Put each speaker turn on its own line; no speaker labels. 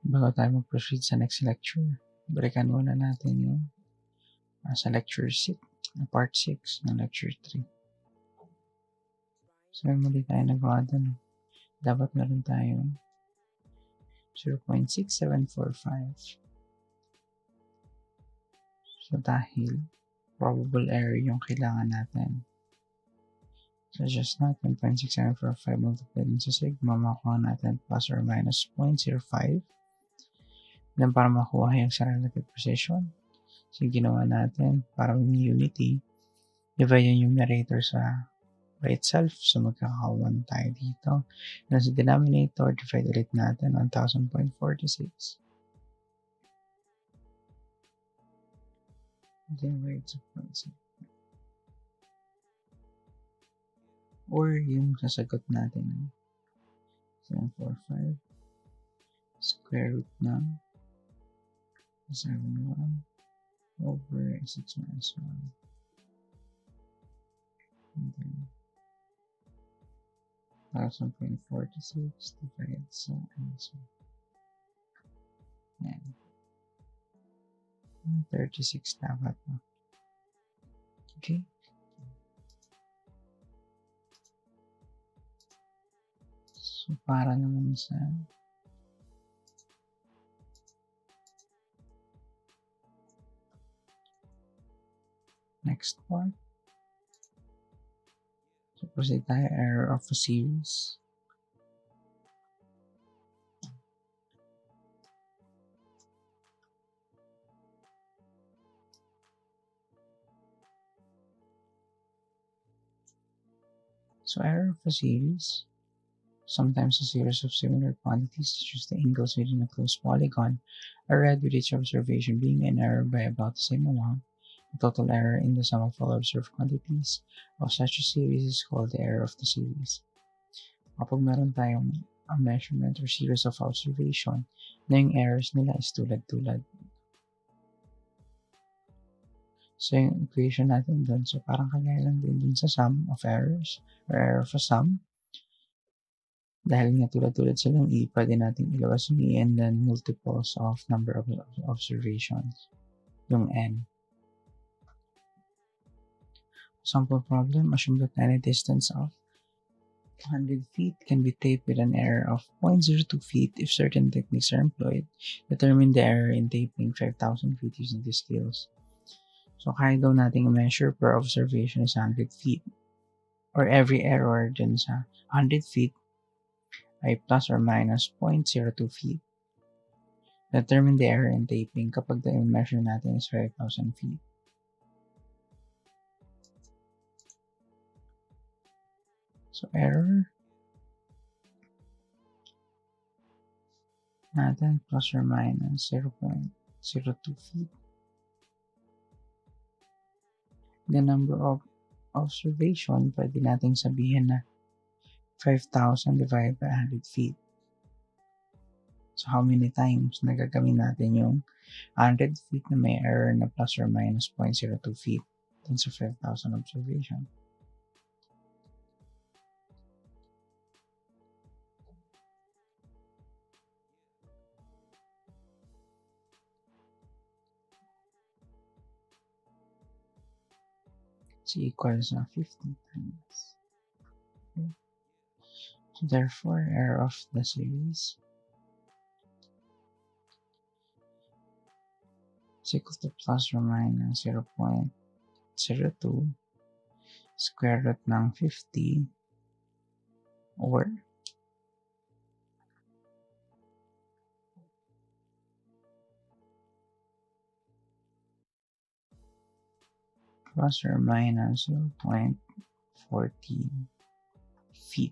Bago tayo mag-proceed sa next lecture, balikan muna natin yung sa lecture 6, part 6 ng lecture 3. So, muli tayo nagawa dun. Dapat meron tayong 0.6745. So, dahil probable error yung kailangan natin. So, just natin 0.6745 multiplied sa sigma, makuha natin plus or minus 0.05. Then, para makuha yung sa relative precision, so, ginawa natin para may unity, divide yung numerator sa by itself. So, magkaka-1 tayo dito. And sa denominator, divide ulit natin 1,000.46. Divide sa 0.6. Or yung sasagot natin 745 square root ng 71 over 6 minus 1. And then 1,000.46 divided sa answer. Yan. 36 dapat. Okay. So, para naman sa next part. So, proceed tayo, error of a series. So, error of a series, sometimes a series of similar quantities, such as the angles within a closed polygon, are read with each observation being in error by about the same amount. The total error in the sum of all observed quantities of such a series is called the error of the series. Kapag meron tayong a measurement or series of observation, na yung errors nila is tulad-tulad. So, yung equation natin dun, so parang kagaya lang din dun sa sum of errors or error of a sum. Dahil nga tulad-tulad silang E, pwede natin ilabas yung E and then multiples of number of observations, yung N. Sample problem, assume that any distance of 100 feet can be taped with an error of 0.02 feet if certain techniques are employed. Determine the error in taping 5,000 feet using these skills. So, kaya daw nating measure per observation is 100 feet. Or every error dun sa 100 feet ay plus or minus 0.02 feet. Determine the error in taping kapag the measure natin is 5,000 feet. So, error natin plus or minus 0.02 feet. The number of observation, pwede nating sabihin na 5,000 divided by 100 feet. So, how many times nagagamit natin yung 100 feet na may error na plus or minus 0.02 feet dun sa 5,000 observation. So, equals 50 times. Okay. So, therefore, error of the series is equal to plus or minus 0.02 square root ng 50 or plus or minus 0.14 feet.